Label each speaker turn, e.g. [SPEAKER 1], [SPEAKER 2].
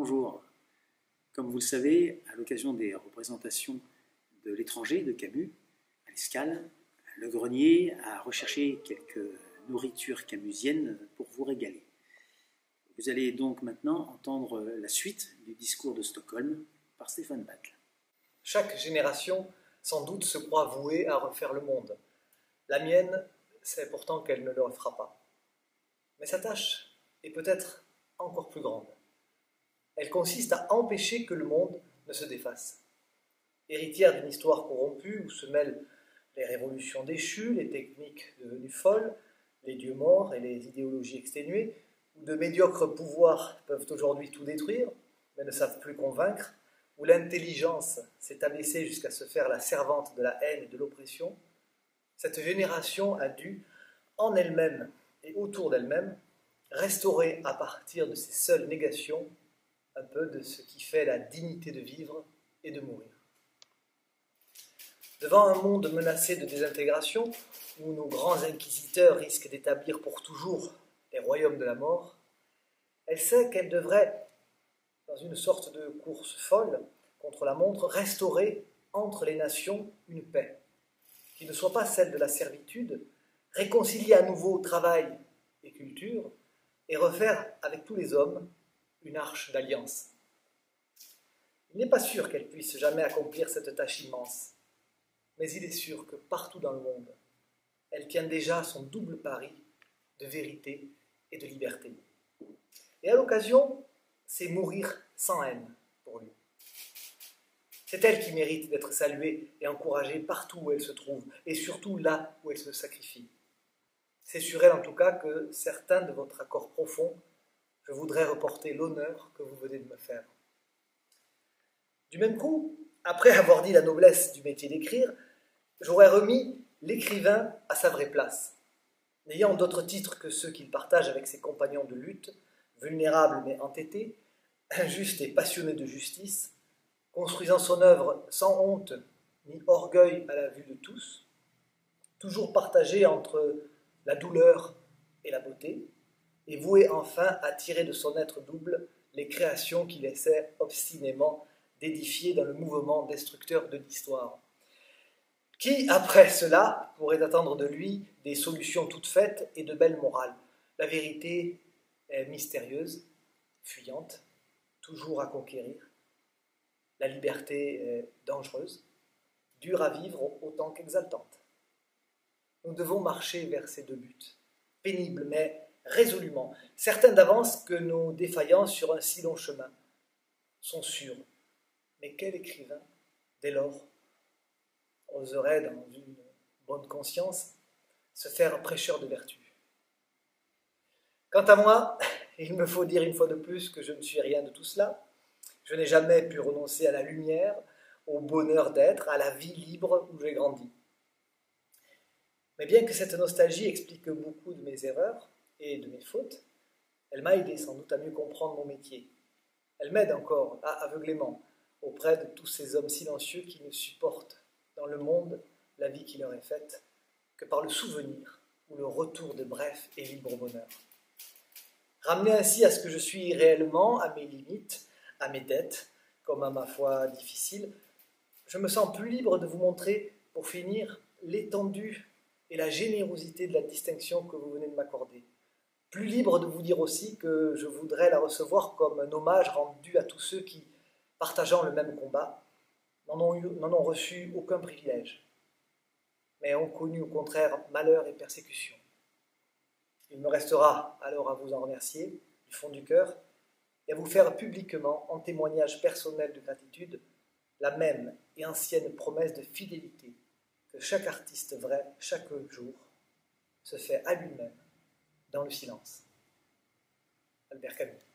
[SPEAKER 1] Bonjour. Comme vous le savez, à l'occasion des représentations de L'étranger de Camus à l'Escale, Le Grenier a recherché quelques nourritures camusiennes pour vous régaler. Vous allez donc maintenant entendre la suite du discours de Stockholm par Stéphane Battle.
[SPEAKER 2] Chaque génération, sans doute, se croit vouée à refaire le monde. La mienne, c'est pourtant qu'elle ne le refera pas. Mais sa tâche est peut-être encore plus grande. Elle consiste à empêcher que le monde ne se défasse. Héritière d'une histoire corrompue où se mêlent les révolutions déchues, les techniques devenues folles, les dieux morts et les idéologies exténuées, où de médiocres pouvoirs peuvent aujourd'hui tout détruire, mais ne savent plus convaincre, où l'intelligence s'est abaissée jusqu'à se faire la servante de la haine et de l'oppression, cette génération a dû, en elle-même et autour d'elle-même, restaurer à partir de ses seules négations un peu de ce qui fait la dignité de vivre et de mourir. Devant un monde menacé de désintégration, où nos grands inquisiteurs risquent d'établir pour toujours les royaumes de la mort, elle sait qu'elle devrait, dans une sorte de course folle contre la montre, restaurer entre les nations une paix, qui ne soit pas celle de la servitude, réconcilier à nouveau travail et culture, et refaire avec tous les hommes une arche d'alliance. Il n'est pas sûr qu'elle puisse jamais accomplir cette tâche immense, mais il est sûr que partout dans le monde, elle tient déjà son double pari de vérité et de liberté. Et à l'occasion, c'est mourir sans haine pour lui. C'est elle qui mérite d'être saluée et encouragée partout où elle se trouve, et surtout là où elle se sacrifie. C'est sur elle en tout cas que certains de votre accord profond, je voudrais reporter l'honneur que vous venez de me faire. Du même coup, après avoir dit la noblesse du métier d'écrire, j'aurais remis l'écrivain à sa vraie place, n'ayant d'autres titres que ceux qu'il partage avec ses compagnons de lutte, vulnérables mais entêtés, injustes et passionnés de justice, construisant son œuvre sans honte ni orgueil à la vue de tous, toujours partagé entre la douleur et la beauté, et voué enfin à tirer de son être double les créations qu'il essaie obstinément d'édifier dans le mouvement destructeur de l'histoire. Qui, après cela, pourrait attendre de lui des solutions toutes faites et de belles morales? La vérité est mystérieuse, fuyante, toujours à conquérir. La liberté est dangereuse, dure à vivre autant qu'exaltante. Nous devons marcher vers ces deux buts, pénibles mais résolument, certains d'avance que nos défaillances sur un si long chemin sont sûres. Mais quel écrivain, dès lors, oserait, dans une bonne conscience, se faire prêcheur de vertu? Quant à moi, il me faut dire une fois de plus que je ne suis rien de tout cela. Je n'ai jamais pu renoncer à la lumière, au bonheur d'être, à la vie libre où j'ai grandi. Mais bien que cette nostalgie explique beaucoup de mes erreurs et de mes fautes, elle m'a aidé sans doute à mieux comprendre mon métier. Elle m'aide encore, aveuglément, auprès de tous ces hommes silencieux qui ne supportent dans le monde la vie qui leur est faite que par le souvenir ou le retour de bref et libre bonheur. Ramené ainsi à ce que je suis réellement, à mes limites, à mes dettes, comme à ma foi difficile, je me sens plus libre de vous montrer, pour finir, l'étendue et la générosité de la distinction que vous venez de m'accorder. Plus libre de vous dire aussi que je voudrais la recevoir comme un hommage rendu à tous ceux qui, partageant le même combat, n'en ont reçu aucun privilège, mais ont connu au contraire malheur et persécution. Il me restera alors à vous en remercier du fond du cœur et à vous faire publiquement, en témoignage personnel de gratitude, la même et ancienne promesse de fidélité que chaque artiste vrai, chaque jour, se fait à lui-même dans le silence. Albert Camus.